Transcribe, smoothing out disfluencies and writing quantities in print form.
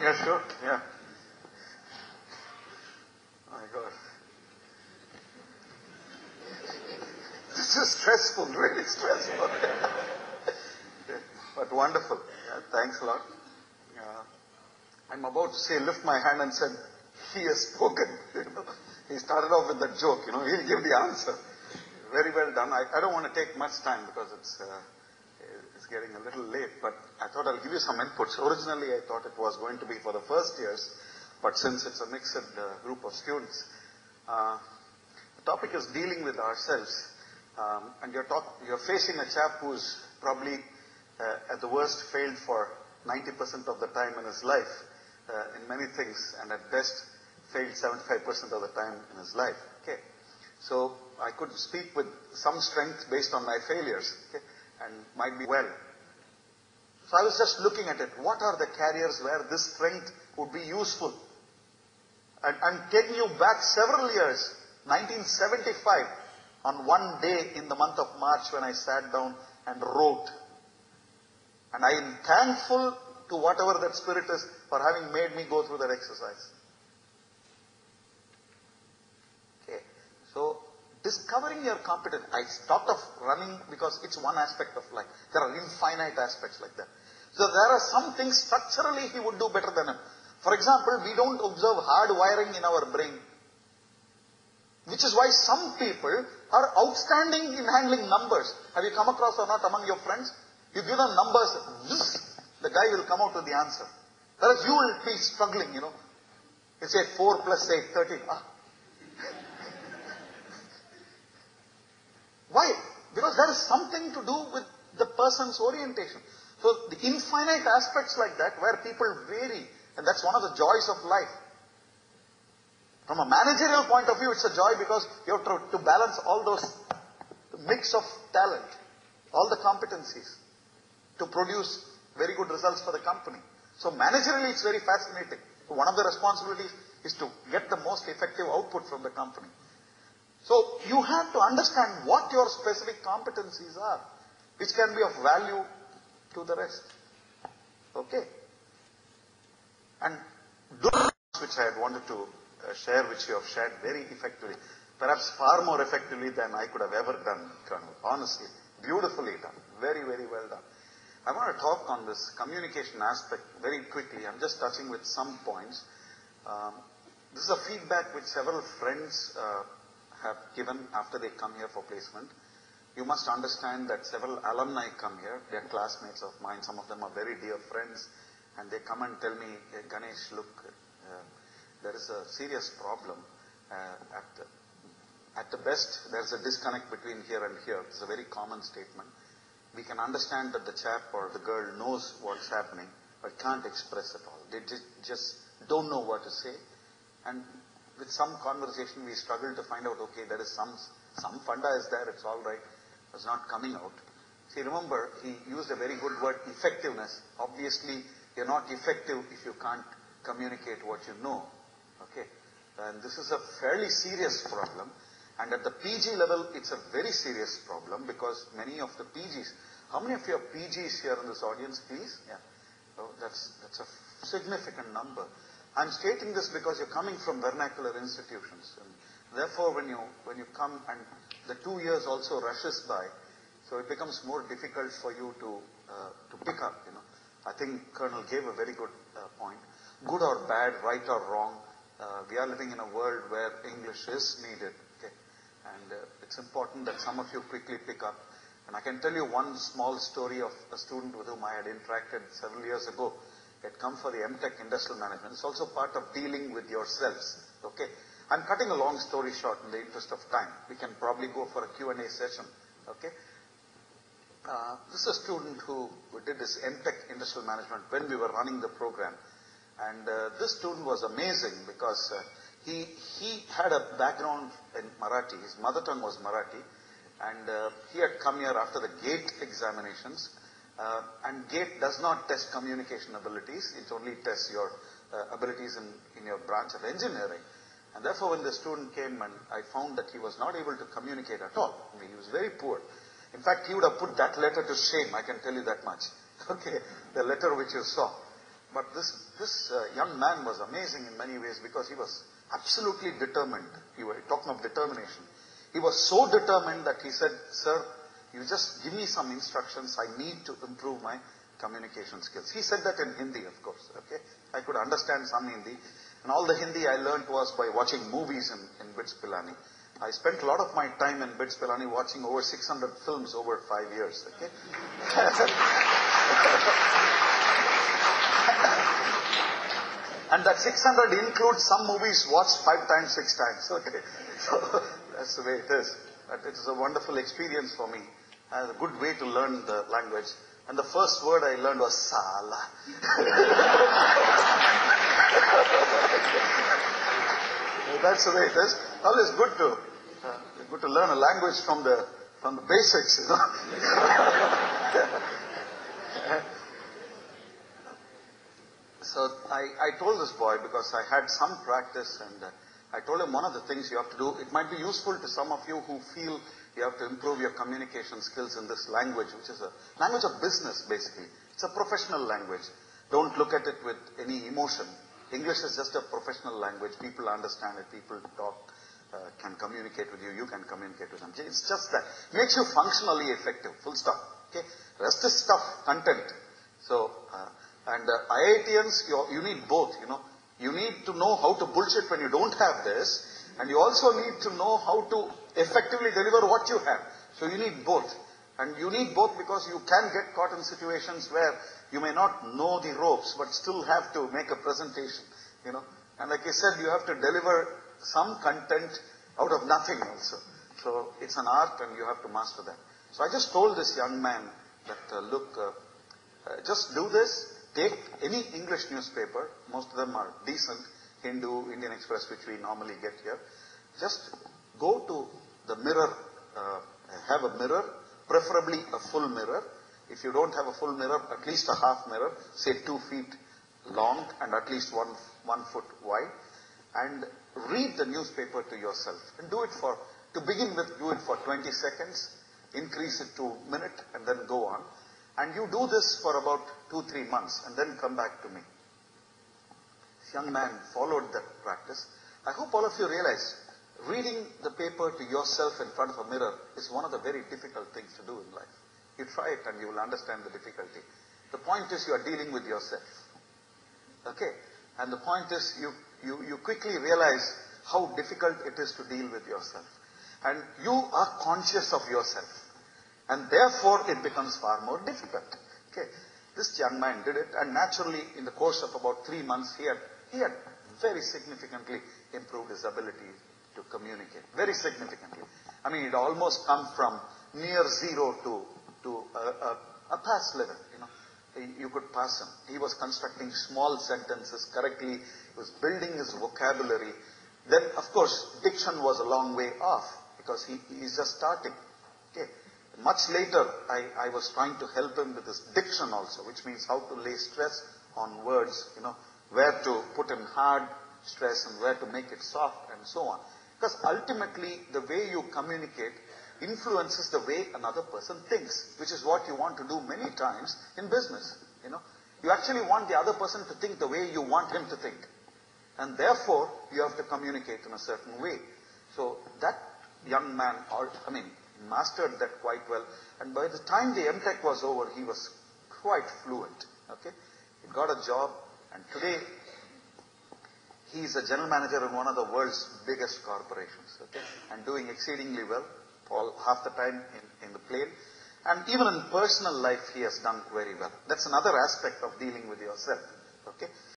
Yeah, sure. Yeah. Oh my God. This is stressful, really stressful. But wonderful. Yeah, thanks a lot. I'm about to say, lift my hand and said, he has spoken. He started off with that joke, he'll give the answer. Very well done. I don't want to take much time because it's getting a little late, but I thought I'll give you some inputs. Originally, I thought it was going to be for the first years, but since it's a mixed group of students, the topic is dealing with ourselves. And you're facing a chap who's probably at the worst failed for 90% of the time in his life in many things, and at best failed 75% of the time in his life. Okay, so I could speak with some strength based on my failures, okay, and might be well. So I was just looking at it. What are the careers where this strength would be useful? And I'm taking you back several years, 1975, on one day in the month of March when I sat down and wrote. And I am thankful to whatever that spirit is for having made me go through that exercise. Okay, so discovering your competence. I stopped off running because it's one aspect of life. There are infinite aspects like that. So there are some things structurally he would do better than him. For example, we don't observe hard wiring in our brain. Which is why some people are outstanding in handling numbers. Have you come across or not among your friends? You give them numbers, the guy will come out with the answer. Whereas you will be struggling, You say 4 plus 8, 13. Why? Because there is something to do with the person's orientation. So the infinite aspects like that where people vary, and that's one of the joys of life. From a managerial point of view, it's a joy because you have to balance all those mix of talent, all the competencies to produce very good results for the company. So managerially, it's very fascinating. One of the responsibilities is to get the most effective output from the company. So you have to understand what your specific competencies are, which can be of value to the rest. Okay? And which I had wanted to share, which you have shared very effectively, perhaps far more effectively than I could have ever done, Colonel. Honestly, beautifully done. Very, very well done. I want to talk on this communication aspect very quickly. I'm just touching with some points. This is a feedback which several friends have given after they come here for placement. You must understand that several alumni come here. They are classmates of mine. Some of them are very dear friends. And they come and tell me, hey, Ganesh, look, there is a serious problem. At the best, there is a disconnect between here and here. It's a very common statement. We can understand that the chap or the girl knows what's happening, but can't express at all. They just don't know what to say. And with some conversation, we struggle to find out, okay, there is some funda is there, it's all right. It's not coming out. See, remember, he used a very good word, effectiveness. Obviously, you're not effective if you can't communicate what you know. Okay? And this is a fairly serious problem. And at the PG level, it's a very serious problem because many of the PGs, how many of you are PGs here in this audience, please? Yeah. Oh, that's a significant number. I'm stating this because you're coming from vernacular institutions. And therefore, when you come and the 2 years also rushes by, so it becomes more difficult for you to pick up, I think Colonel gave a very good point. Good or bad, right or wrong, we are living in a world where English is needed. Okay? And it's important that some of you quickly pick up. And I can tell you one small story of a student with whom I had interacted several years ago. He had come for the MTech Industrial Management. It's also part of dealing with yourselves. Okay? I'm cutting a long story short in the interest of time. We can probably go for a Q&A session. Okay? This is a student who did this MTech Industrial Management when we were running the program. And this student was amazing because he had a background in Marathi. His mother tongue was Marathi. And he had come here after the GATE examinations. And GATE does not test communication abilities. It only tests your abilities in your branch of engineering. And therefore, when the student came and I found that he was not able to communicate at all. I mean, he was very poor. In fact, he would have put that letter to shame, I can tell you that much. Okay, the letter which you saw. But this young man was amazing in many ways because he was absolutely determined. You were talking of determination. He was so determined that he said, "Sir, you just give me some instructions. I need to improve my communication skills." He said that in Hindi, of course. Okay, I could understand some Hindi, and all the Hindi I learnt was by watching movies in BITS Pilani. I spent a lot of my time in BITS Pilani watching over 600 films over 5 years. Okay. And that 600 includes some movies watched 5 times, 6 times. Okay. So that's the way it is. But it is a wonderful experience for me. As a good way to learn the language. And the first word I learned was Sala. That's the way it is. Always good to learn a language from the basics, you know. So I told this boy because I had some practice, and I told him one of the things you have to do. It might be useful to some of you who feel you have to improve your communication skills in this language, which is a language of business, basically. It's a professional language. Don't look at it with any emotion. English is just a professional language. People understand it. People talk, can communicate with you. You can communicate with them. It's just that. Makes you functionally effective. Full stop. Okay. Rest is stuff, content. So, and IITians, you need both, you know. You need to know how to bullshit when you don't have this, and you also need to know how to effectively deliver what you have. So you need both. And you need both because you can get caught in situations where you may not know the ropes, but still have to make a presentation, you know. And like I said, you have to deliver some content out of nothing also. So it's an art, and you have to master that. So I just told this young man that, look, just do this. Take any English newspaper, most of them are decent, Hindu, Indian Express, which we normally get here. Just go to the mirror, have a mirror, preferably a full mirror. If you don't have a full mirror, at least a half mirror, say 2 feet long and at least 1 foot wide, and read the newspaper to yourself. And do it to begin with, do it for 20 seconds, increase it to a minute, and then go on. And you do this for about 2-3 months, and then come back to me. This young man followed that practice. I hope all of you realize, reading the paper to yourself in front of a mirror is one of the very difficult things to do in life. You try it and you will understand the difficulty. The point is you are dealing with yourself. Okay? And the point is you quickly realize how difficult it is to deal with yourself. And you are conscious of yourself. And therefore, it becomes far more difficult. Okay, this young man did it, and naturally, in the course of about 3 months, he had very significantly improved his ability to communicate. Very significantly. I mean, it almost come from near zero to a pass level. You know, you could pass him. He was constructing small sentences correctly. He was building his vocabulary. Then, of course, diction was a long way off because he is just starting. Okay. Much later, I was trying to help him with his diction also, which means how to lay stress on words, you know, where to put in hard stress and where to make it soft and so on. Because ultimately, the way you communicate influences the way another person thinks, which is what you want to do many times in business, you know. You actually want the other person to think the way you want him to think. And therefore, you have to communicate in a certain way. So that young man, mastered that quite well, and by the time the MTech was over, he was quite fluent. Okay, he got a job, and today he is a general manager in one of the world's biggest corporations. Okay, and doing exceedingly well, half the time in the plane, and even in personal life he has done very well. That's another aspect of dealing with yourself. Okay,